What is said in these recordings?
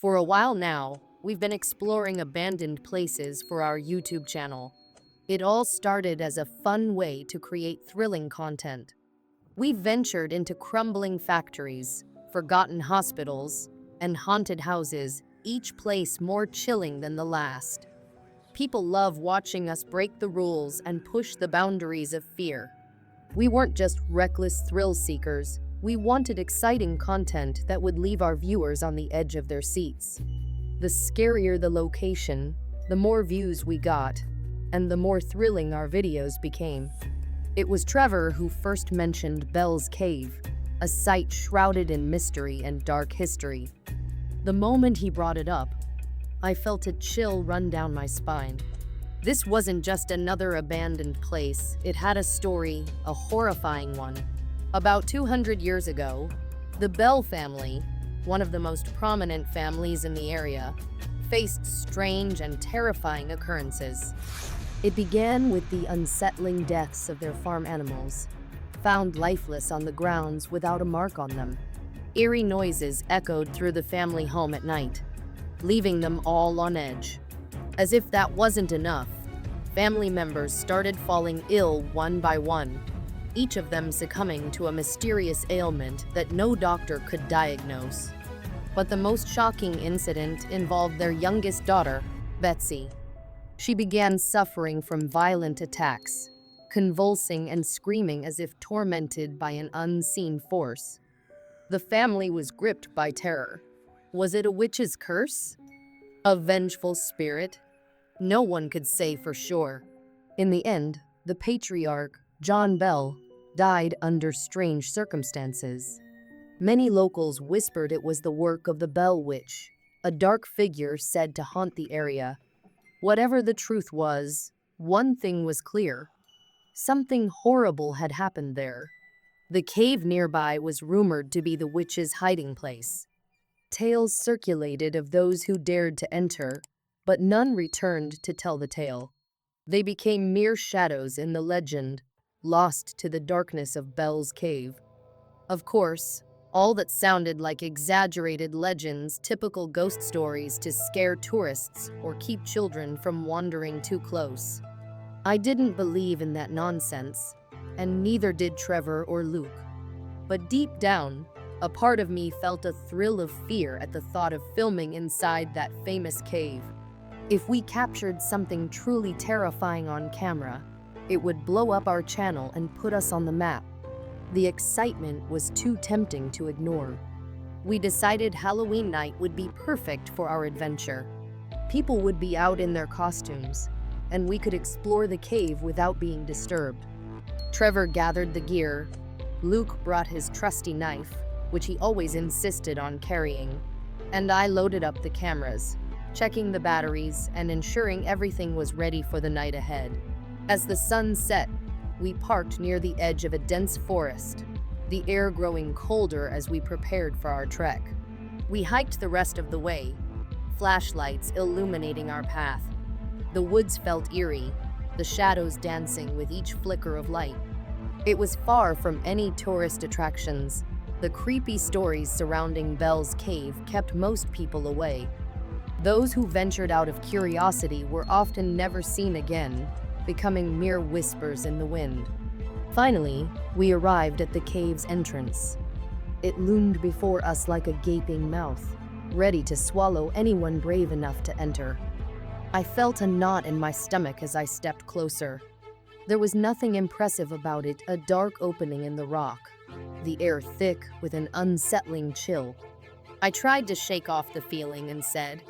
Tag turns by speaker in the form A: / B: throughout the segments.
A: For a while now, we've been exploring abandoned places for our YouTube channel. It all started as a fun way to create thrilling content. We ventured into crumbling factories, forgotten hospitals, and haunted houses, each place more chilling than the last. People love watching us break the rules and push the boundaries of fear. We weren't just reckless thrill seekers, we wanted exciting content that would leave our viewers on the edge of their seats. The scarier the location, the more views we got, and the more thrilling our videos became. It was Trevor who first mentioned Bell's Cave, a site shrouded in mystery and dark history. The moment he brought it up, I felt a chill run down my spine. This wasn't just another abandoned place, it had a story, a horrifying one. About 200 years ago, the Bell family, one of the most prominent families in the area, faced strange and terrifying occurrences. It began with the unsettling deaths of their farm animals, found lifeless on the grounds without a mark on them. Eerie noises echoed through the family home at night, leaving them all on edge. As if that wasn't enough, family members started falling ill one by one, each of them succumbing to a mysterious ailment that no doctor could diagnose. But the most shocking incident involved their youngest daughter, Betsy. She began suffering from violent attacks, convulsing and screaming as if tormented by an unseen force. The family was gripped by terror. Was it a witch's curse? A vengeful spirit? No one could say for sure. In the end, the patriarch, John Bell, died under strange circumstances. Many locals whispered it was the work of the Bell Witch, a dark figure said to haunt the area. Whatever the truth was, one thing was clear. Something horrible had happened there. The cave nearby was rumored to be the witch's hiding place. Tales circulated of those who dared to enter, but none returned to tell the tale. They became mere shadows in the legend, lost to the darkness of Bell's Cave. Of course, all that sounded like exaggerated legends, typical ghost stories to scare tourists or keep children from wandering too close. I didn't believe in that nonsense, and neither did Trevor or Luke. But deep down, a part of me felt a thrill of fear at the thought of filming inside that famous cave. If we captured something truly terrifying on camera, it would blow up our channel and put us on the map. The excitement was too tempting to ignore. We decided Halloween night would be perfect for our adventure. People would be out in their costumes, and we could explore the cave without being disturbed. Trevor gathered the gear. Luke brought his trusty knife, which he always insisted on carrying, and I loaded up the cameras, checking the batteries and ensuring everything was ready for the night ahead. As the sun set, we parked near the edge of a dense forest, the air growing colder as we prepared for our trek. We hiked the rest of the way, flashlights illuminating our path. The woods felt eerie, the shadows dancing with each flicker of light. It was far from any tourist attractions. The creepy stories surrounding Bell's Cave kept most people away. Those who ventured out of curiosity were often never seen again, becoming mere whispers in the wind. Finally, we arrived at the cave's entrance. It loomed before us like a gaping mouth, ready to swallow anyone brave enough to enter. I felt a knot in my stomach as I stepped closer. There was nothing impressive about it, a dark opening in the rock, the air thick with an unsettling chill. I tried to shake off the feeling and said,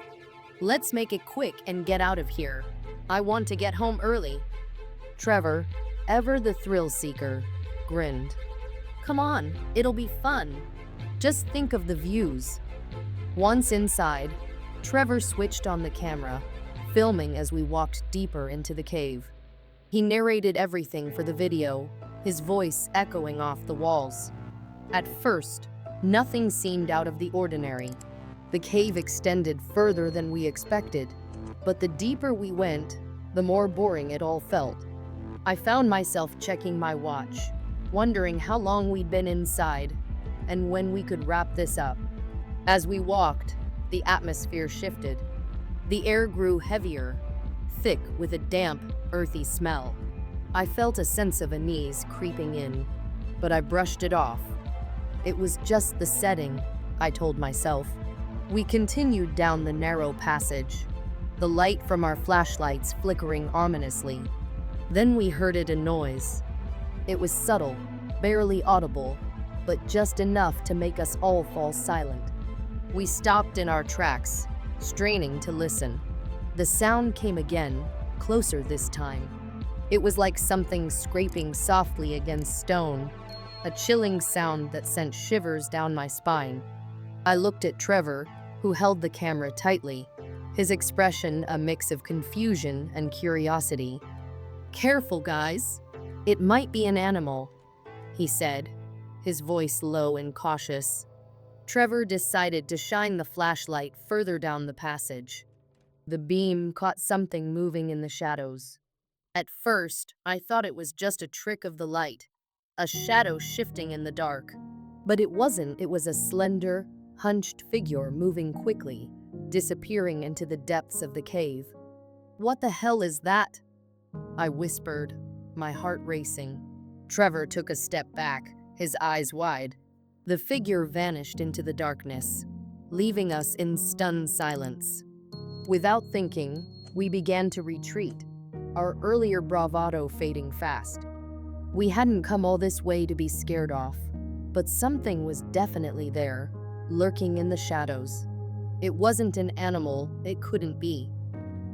A: "Let's make it quick and get out of here. I want to get home early." Trevor, ever the thrill seeker, grinned. "Come on, it'll be fun. Just think of the views." Once inside, Trevor switched on the camera, filming as we walked deeper into the cave. He narrated everything for the video, his voice echoing off the walls. At first, nothing seemed out of the ordinary. The cave extended further than we expected, but the deeper we went, the more boring it all felt. I found myself checking my watch, wondering how long we'd been inside and when we could wrap this up. As we walked, The atmosphere shifted. The air grew heavier, thick with a damp, earthy smell. I felt a sense of unease creeping in, but I brushed it off. It was just the setting, I told myself. We continued down the narrow passage, the light from our flashlights flickering ominously. Then we heard a noise. It was subtle, barely audible, but just enough to make us all fall silent. We stopped in our tracks, straining to listen. The sound came again, closer this time. It was like something scraping softly against stone, a chilling sound that sent shivers down my spine. I looked at Trevor, who held the camera tightly, his expression a mix of confusion and curiosity. "Careful, guys. It might be an animal," he said, his voice low and cautious. Trevor decided to shine the flashlight further down the passage. The beam caught something moving in the shadows. At first, I thought it was just a trick of the light, a shadow shifting in the dark. But it wasn't. It was a slender, hunched figure moving quickly, disappearing into the depths of the cave. "What the hell is that?" I whispered, my heart racing. Trevor took a step back, his eyes wide. The figure vanished into the darkness, leaving us in stunned silence. Without thinking, we began to retreat, our earlier bravado fading fast. We hadn't come all this way to be scared off, but something was definitely there, lurking in the shadows. It wasn't an animal, it couldn't be.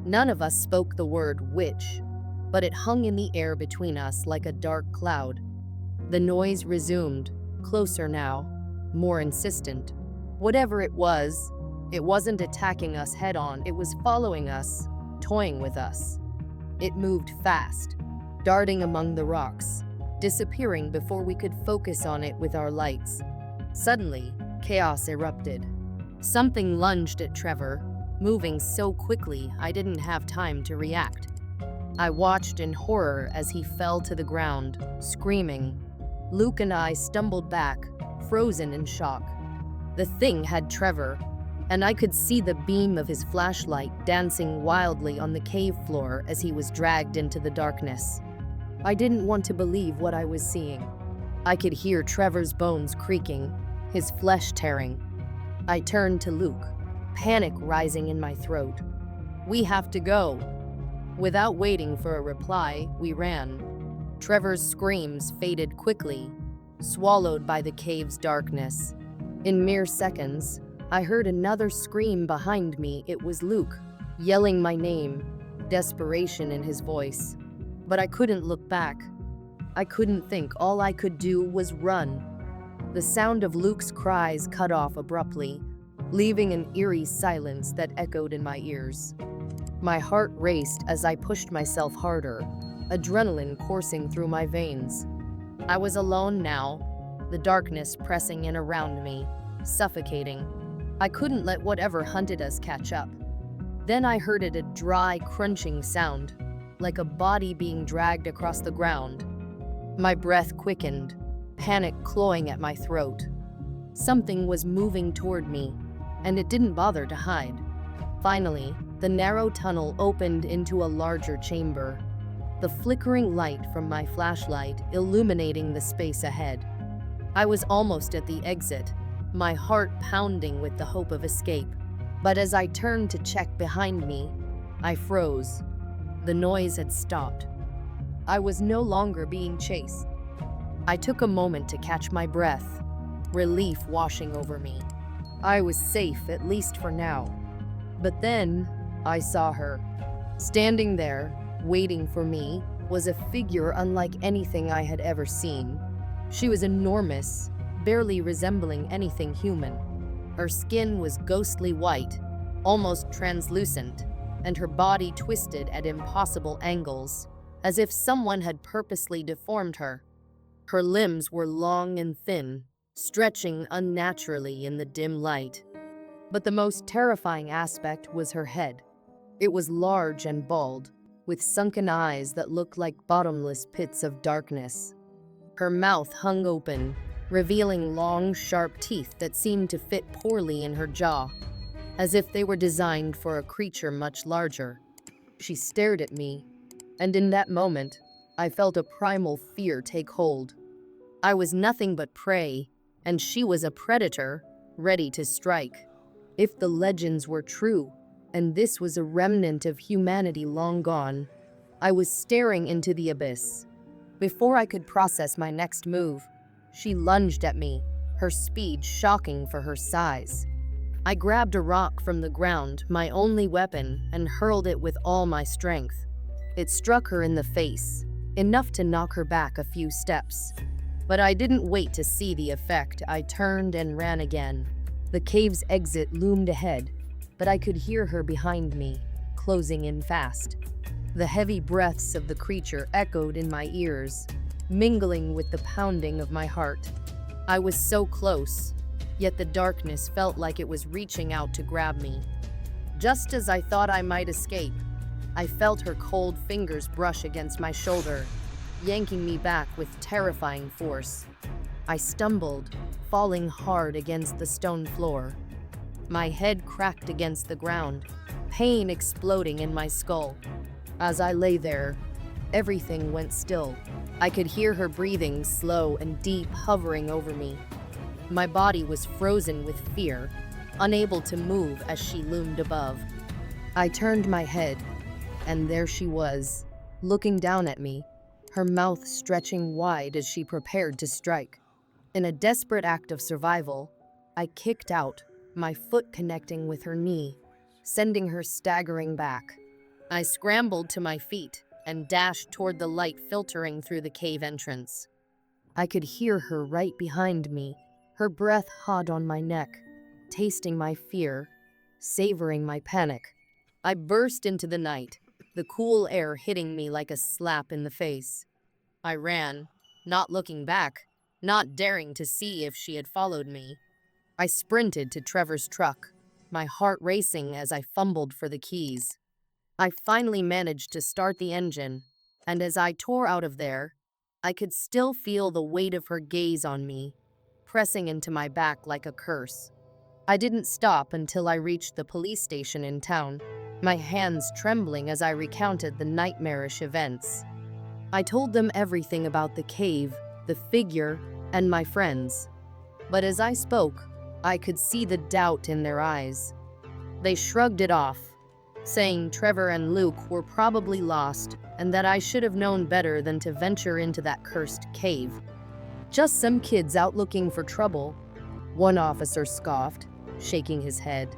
A: None of us spoke the word witch, but it hung in the air between us like a dark cloud. The noise resumed, closer now, more insistent. Whatever it wasn't attacking us head-on, it was following us, toying with us. It moved fast, darting among the rocks, disappearing before we could focus on it with our lights. Suddenly, chaos erupted. Something lunged at Trevor, moving so quickly I didn't have time to react. I watched in horror as he fell to the ground, screaming. Luke and I stumbled back, frozen in shock. The thing had Trevor, and I could see the beam of his flashlight dancing wildly on the cave floor as he was dragged into the darkness. I didn't want to believe what I was seeing. I could hear Trevor's bones creaking, his flesh tearing. I turned to Luke, panic rising in my throat. "We have to go." Without waiting for a reply, we ran. Trevor's screams faded quickly, swallowed by the cave's darkness. In mere seconds, I heard another scream behind me. It was Luke, yelling my name, desperation in his voice. But I couldn't look back. I couldn't think. All I could do was run. The sound of Luke's cries cut off abruptly, leaving an eerie silence that echoed in my ears. My heart raced as I pushed myself harder, adrenaline coursing through my veins. I was alone now, the darkness pressing in around me, suffocating. I couldn't let whatever hunted us catch up. Then I heard a dry, crunching sound, like a body being dragged across the ground. My breath quickened, panic clawing at my throat. Something was moving toward me, and it didn't bother to hide. Finally, the narrow tunnel opened into a larger chamber, the flickering light from my flashlight illuminating the space ahead. I was almost at the exit, my heart pounding with the hope of escape. But as I turned to check behind me, I froze. The noise had stopped. I was no longer being chased. I took a moment to catch my breath, relief washing over me. I was safe, at least for now. But then, I saw her. Standing there, waiting for me, was a figure unlike anything I had ever seen. She was enormous, barely resembling anything human. Her skin was ghostly white, almost translucent, and her body twisted at impossible angles, as if someone had purposely deformed her. Her limbs were long and thin, stretching unnaturally in the dim light. But the most terrifying aspect was her head. It was large and bald, with sunken eyes that looked like bottomless pits of darkness. Her mouth hung open, revealing long, sharp teeth that seemed to fit poorly in her jaw. as if they were designed for a creature much larger. She stared at me, and in that moment, I felt a primal fear take hold. I was nothing but prey, and she was a predator, ready to strike. If the legends were true, and this was a remnant of humanity long gone, I was staring into the abyss. Before I could process my next move, she lunged at me, her speed shocking for her size. I grabbed a rock from the ground, my only weapon, and hurled it with all my strength. It struck her in the face, enough to knock her back a few steps. But I didn't wait to see the effect. I turned and ran again. The cave's exit loomed ahead, but I could hear her behind me, closing in fast. The heavy breaths of the creature echoed in my ears, mingling with the pounding of my heart. I was so close, yet the darkness felt like it was reaching out to grab me. Just as I thought I might escape, I felt her cold fingers brush against my shoulder, yanking me back with terrifying force. I stumbled, falling hard against the stone floor. My head cracked against the ground, pain exploding in my skull. As I lay there, everything went still. I could hear her breathing, slow and deep, hovering over me. My body was frozen with fear, unable to move as she loomed above. I turned my head, and there she was, looking down at me, her mouth stretching wide as she prepared to strike. In a desperate act of survival, I kicked out, my foot connecting with her knee, sending her staggering back. I scrambled to my feet and dashed toward the light filtering through the cave entrance. I could hear her right behind me, her breath hot on my neck, tasting my fear, savoring my panic. I burst into the night, the cool air hitting me like a slap in the face. I ran, not looking back, not daring to see if she had followed me. I sprinted to Trevor's truck, my heart racing as I fumbled for the keys. I finally managed to start the engine, and as I tore out of there, I could still feel the weight of her gaze on me, pressing into my back like a curse. I didn't stop until I reached the police station in town, my hands trembling as I recounted the nightmarish events. I told them everything about the cave, the figure, and my friends. But as I spoke, I could see the doubt in their eyes. They shrugged it off, saying Trevor and Luke were probably lost and that I should have known better than to venture into that cursed cave. Just some kids out looking for trouble, one officer scoffed, shaking his head.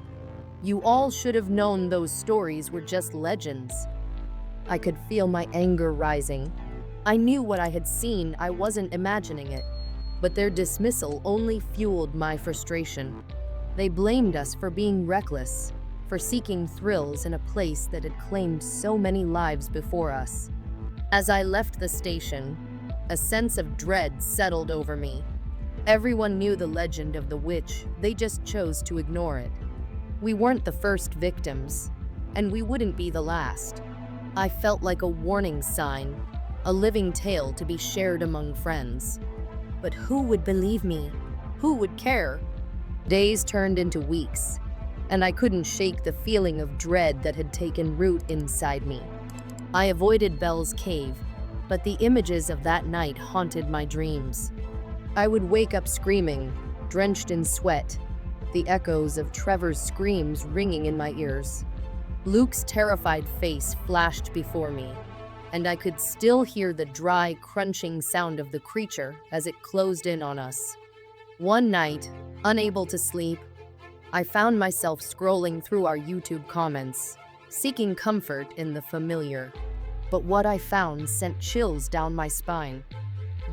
A: You all should have known those stories were just legends. I could feel my anger rising. I knew what I had seen, I wasn't imagining it. But their dismissal only fueled my frustration. They blamed us for being reckless, for seeking thrills in a place that had claimed so many lives before us. As I left the station, a sense of dread settled over me. Everyone knew the legend of the witch, they just chose to ignore it. We weren't the first victims, and we wouldn't be the last. I felt like a warning sign, a living tale to be shared among friends. But who would believe me? Who would care? Days turned into weeks, and I couldn't shake the feeling of dread that had taken root inside me. I avoided Belle's cave, but the images of that night haunted my dreams. I would wake up screaming, drenched in sweat, the echoes of Trevor's screams ringing in my ears. Luke's terrified face flashed before me, and I could still hear the dry, crunching sound of the creature as it closed in on us. One night, unable to sleep, I found myself scrolling through our YouTube comments, seeking comfort in the familiar. But what I found sent chills down my spine.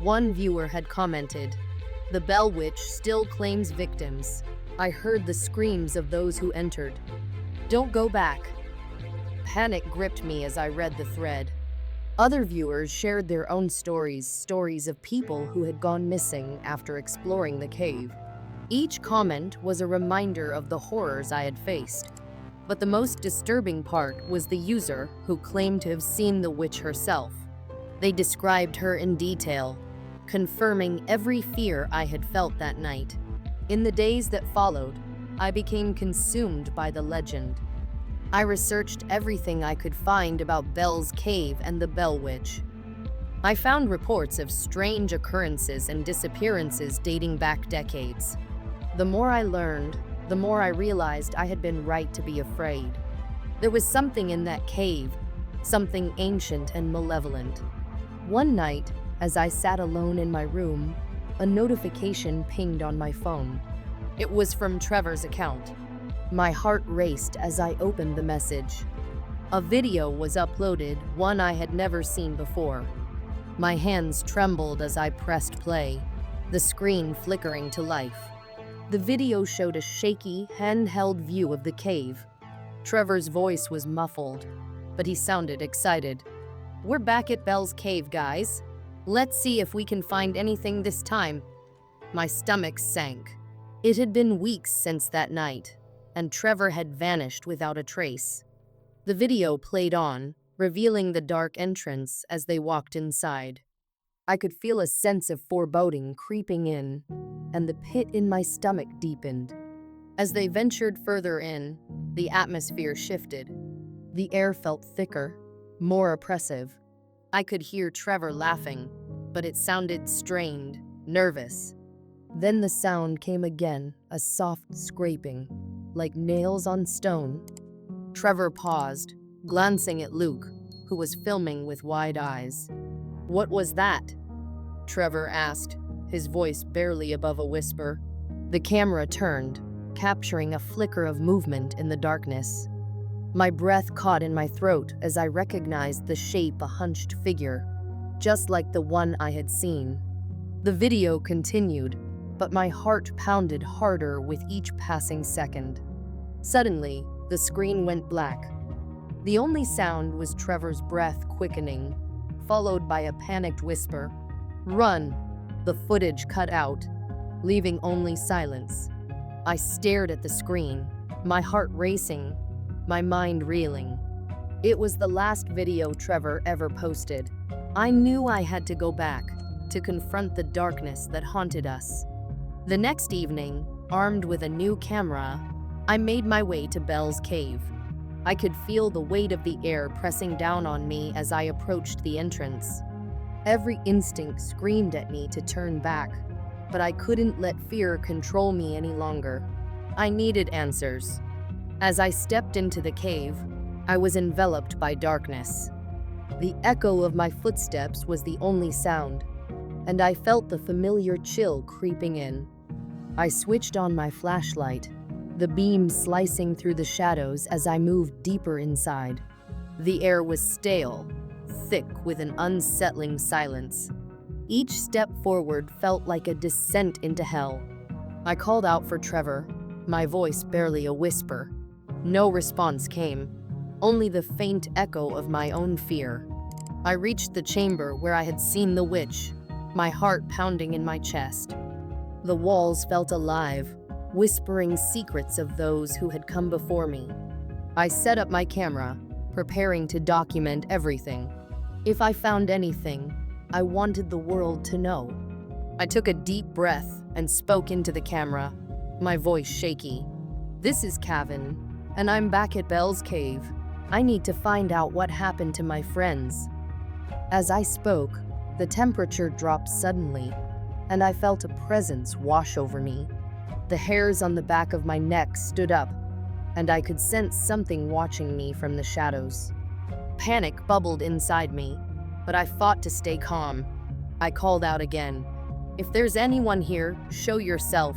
A: One viewer had commented, "The Bell Witch still claims victims. I heard the screams of those who entered. Don't go back." Panic gripped me as I read the thread. Other viewers shared their own stories of people who had gone missing after exploring the cave. Each comment was a reminder of the horrors I had faced. But the most disturbing part was the user who claimed to have seen the witch herself. They described her in detail, confirming every fear I had felt that night. In the days that followed, I became consumed by the legend. I researched everything I could find about Bell's Cave and the Bell Witch. I found reports of strange occurrences and disappearances dating back decades. The more I learned, the more I realized I had been right to be afraid. There was something in that cave, something ancient and malevolent. One night, as I sat alone in my room, a notification pinged on my phone. It was from Trevor's account. My heart raced as I opened the message. A video was uploaded, one I had never seen before. My hands trembled as I pressed play, the screen flickering to life. The video showed a shaky, handheld view of the cave. Trevor's voice was muffled, but he sounded excited. "We're back at Bell's Cave, guys. Let's see if we can find anything this time." My stomach sank. It had been weeks since that night, and Trevor had vanished without a trace. The video played on, revealing the dark entrance as they walked inside. I could feel a sense of foreboding creeping in, and the pit in my stomach deepened. As they ventured further in, the atmosphere shifted. The air felt thicker, more oppressive. I could hear Trevor laughing, but it sounded strained, nervous. Then the sound came again, a soft scraping, like nails on stone. Trevor paused, glancing at Luke, who was filming with wide eyes. "What was that?" Trevor asked, his voice barely above a whisper. The camera turned, capturing a flicker of movement in the darkness. My breath caught in my throat as I recognized the shape of a hunched figure, just like the one I had seen. The video continued, but my heart pounded harder with each passing second. Suddenly, the screen went black. The only sound was Trevor's breath quickening, followed by a panicked whisper, "Run!" The footage cut out, leaving only silence. I stared at the screen, my heart racing, my mind reeling. It was the last video Trevor ever posted. I knew I had to go back, to confront the darkness that haunted us. The next evening, armed with a new camera, I made my way to Bell's Cave. I could feel the weight of the air pressing down on me as I approached the entrance. Every instinct screamed at me to turn back, but I couldn't let fear control me any longer. I needed answers. As I stepped into the cave, I was enveloped by darkness. The echo of my footsteps was the only sound, and I felt the familiar chill creeping in. I switched on my flashlight, the beam slicing through the shadows as I moved deeper inside. The air was stale, thick with an unsettling silence. Each step forward felt like a descent into hell. I called out for Trevor, my voice barely a whisper. No response came, only the faint echo of my own fear. I reached the chamber where I had seen the witch, my heart pounding in my chest. The walls felt alive, whispering secrets of those who had come before me. I set up my camera, preparing to document everything. If I found anything, I wanted the world to know. I took a deep breath and spoke into the camera, my voice shaky. "This is Kevin, and I'm back at Bell's Cave. I need to find out what happened to my friends." As I spoke, the temperature dropped suddenly, and I felt a presence wash over me. The hairs on the back of my neck stood up, and I could sense something watching me from the shadows. Panic bubbled inside me, but I fought to stay calm. I called out again, "If there's anyone here, show yourself."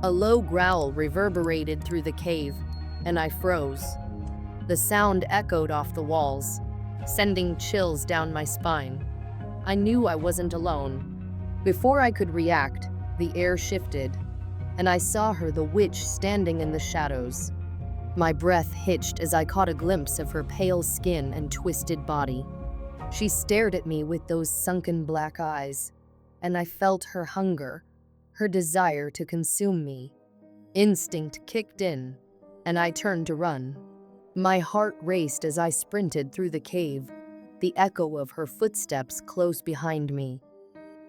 A: A low growl reverberated through the cave, and I froze. The sound echoed off the walls, sending chills down my spine. I knew I wasn't alone. Before I could react, the air shifted, and I saw her, the witch, standing in the shadows. My breath hitched as I caught a glimpse of her pale skin and twisted body. She stared at me with those sunken black eyes, and I felt her hunger, her desire to consume me. Instinct kicked in, and I turned to run. My heart raced as I sprinted through the cave, the echo of her footsteps close behind me.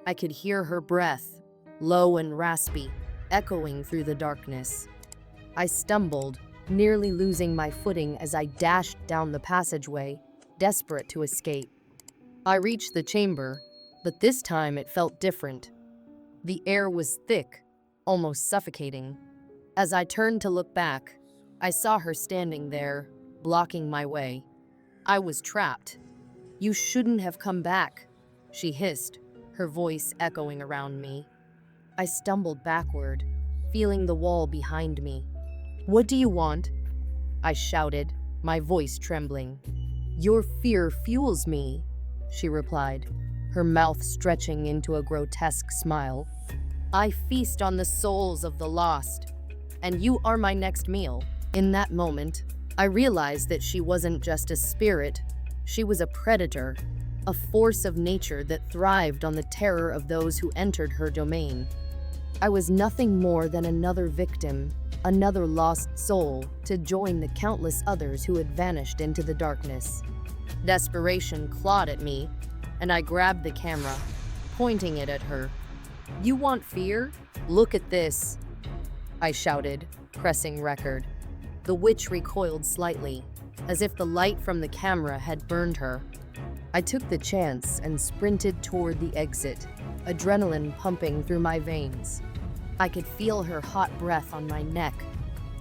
A: I could hear her breath, low and raspy, echoing through the darkness. I stumbled, nearly losing my footing as I dashed down the passageway, desperate to escape. I reached the chamber, but this time it felt different. The air was thick, almost suffocating. As I turned to look back, I saw her standing there, blocking my way. I was trapped. "You shouldn't have come back," she hissed, her voice echoing around me. I stumbled backward, feeling the wall behind me. "What do you want?" I shouted, my voice trembling. "Your fear fuels me," she replied, her mouth stretching into a grotesque smile. "I feast on the souls of the lost, and you are my next meal." In that moment, I realized that she wasn't just a spirit, she was a predator, a force of nature that thrived on the terror of those who entered her domain. I was nothing more than another victim, another lost soul to join the countless others who had vanished into the darkness. Desperation clawed at me, and I grabbed the camera, pointing it at her. "You want fear? Look at this," I shouted, pressing record. The witch recoiled slightly, as if the light from the camera had burned her. I took the chance and sprinted toward the exit, adrenaline pumping through my veins. I could feel her hot breath on my neck,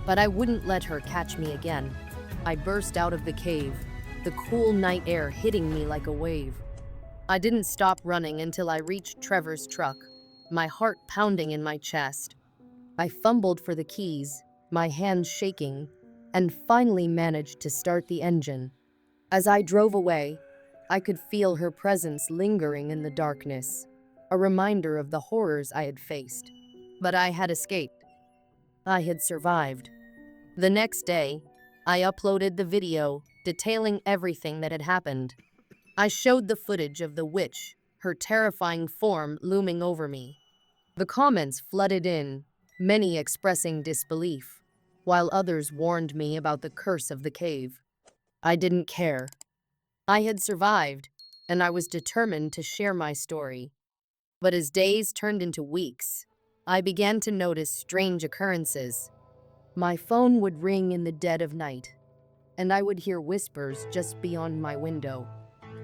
A: but I wouldn't let her catch me again. I burst out of the cave, the cool night air hitting me like a wave. I didn't stop running until I reached Trevor's truck, my heart pounding in my chest. I fumbled for the keys, my hands shaking, and finally managed to start the engine. As I drove away, I could feel her presence lingering in the darkness, a reminder of the horrors I had faced. But I had escaped. I had survived. The next day, I uploaded the video detailing everything that had happened. I showed the footage of the witch, her terrifying form looming over me. The comments flooded in, many expressing disbelief, while others warned me about the curse of the cave. I didn't care. I had survived, and I was determined to share my story. But as days turned into weeks, I began to notice strange occurrences. My phone would ring in the dead of night, and I would hear whispers just beyond my window.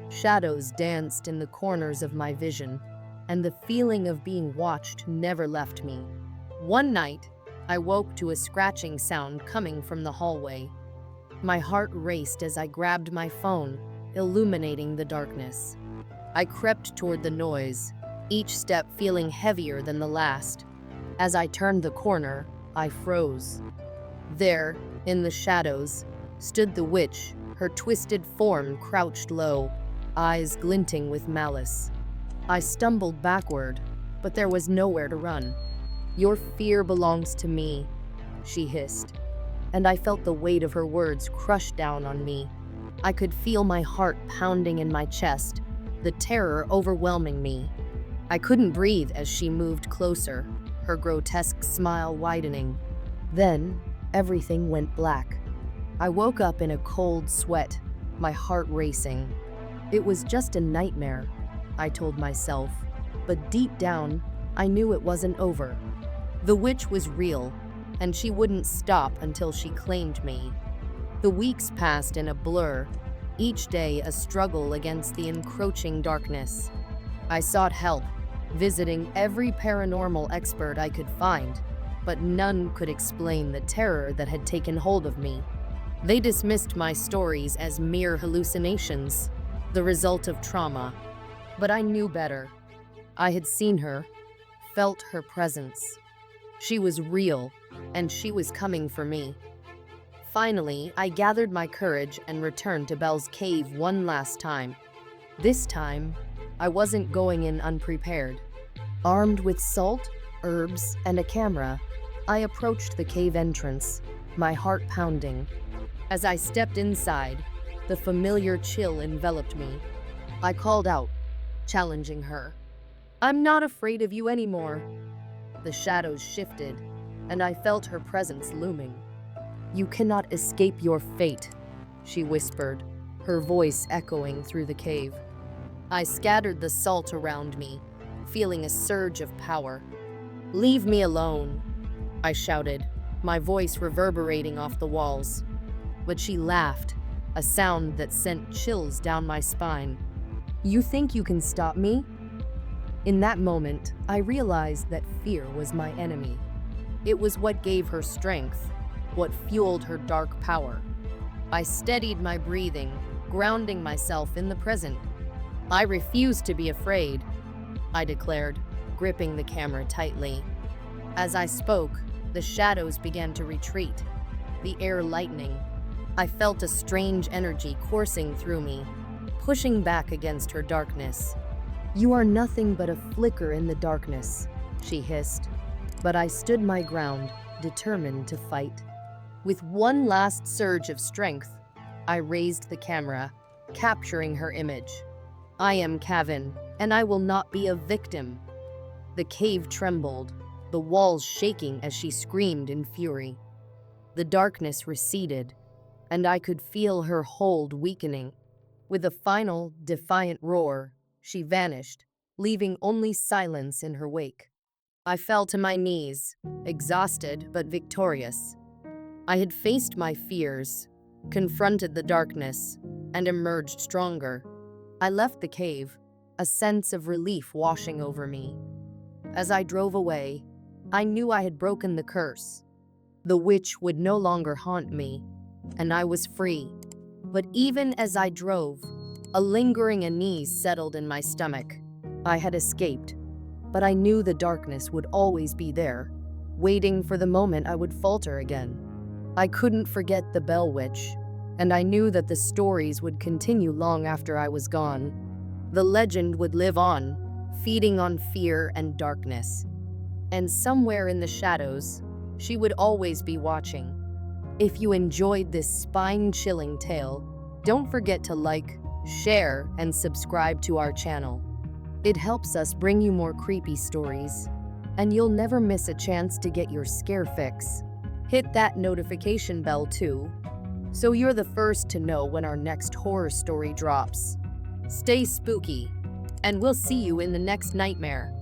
A: Shadows danced in the corners of my vision, and the feeling of being watched never left me. One night, I woke to a scratching sound coming from the hallway. My heart raced as I grabbed my phone, illuminating the darkness. I crept toward the noise, each step feeling heavier than the last. As I turned the corner, I froze. There, in the shadows, stood the witch, her twisted form crouched low, eyes glinting with malice. I stumbled backward, but there was nowhere to run. "Your fear belongs to me," she hissed, and I felt the weight of her words crush down on me. I could feel my heart pounding in my chest, the terror overwhelming me. I couldn't breathe as she moved closer, her grotesque smile widening. Then, everything went black. I woke up in a cold sweat, my heart racing. It was just a nightmare, I told myself, but deep down, I knew it wasn't over. The witch was real, and she wouldn't stop until she claimed me. The weeks passed in a blur, each day a struggle against the encroaching darkness. I sought help, visiting every paranormal expert I could find, but none could explain the terror that had taken hold of me. They dismissed my stories as mere hallucinations, the result of trauma. But I knew better. I had seen her, felt her presence. She was real, and she was coming for me. Finally, I gathered my courage and returned to Belle's cave one last time. This time, I wasn't going in unprepared. Armed with salt, herbs, and a camera, I approached the cave entrance, my heart pounding. As I stepped inside, the familiar chill enveloped me. I called out, challenging her. "I'm not afraid of you anymore." The shadows shifted, and I felt her presence looming. "You cannot escape your fate," she whispered, her voice echoing through the cave. I scattered the salt around me, feeling a surge of power. "Leave me alone," I shouted, my voice reverberating off the walls. But she laughed, a sound that sent chills down my spine. "You think you can stop me?" In that moment, I realized that fear was my enemy. It was what gave her strength, what fueled her dark power. I steadied my breathing, grounding myself in the present. "I refuse to be afraid," I declared, gripping the camera tightly. As I spoke, the shadows began to retreat, the air lightening. I felt a strange energy coursing through me, pushing back against her darkness. "You are nothing but a flicker in the darkness," she hissed. But I stood my ground, determined to fight. With one last surge of strength, I raised the camera, capturing her image. "I am Kevin, and I will not be a victim." The cave trembled, the walls shaking as she screamed in fury. The darkness receded, and I could feel her hold weakening. With a final, defiant roar, she vanished, leaving only silence in her wake. I fell to my knees, exhausted but victorious. I had faced my fears, confronted the darkness, and emerged stronger. I left the cave, a sense of relief washing over me. As I drove away, I knew I had broken the curse. The witch would no longer haunt me, and I was free. But even as I drove, a lingering unease settled in my stomach. I had escaped, but I knew the darkness would always be there, waiting for the moment I would falter again. I couldn't forget the Bell Witch, and I knew that the stories would continue long after I was gone. The legend would live on, feeding on fear and darkness. And somewhere in the shadows, she would always be watching. If you enjoyed this spine-chilling tale, don't forget to like, share, and subscribe to our channel. It helps us bring you more creepy stories, and you'll never miss a chance to get your scare fix. Hit that notification bell too, so you're the first to know when our next horror story drops. Stay spooky, and we'll see you in the next nightmare.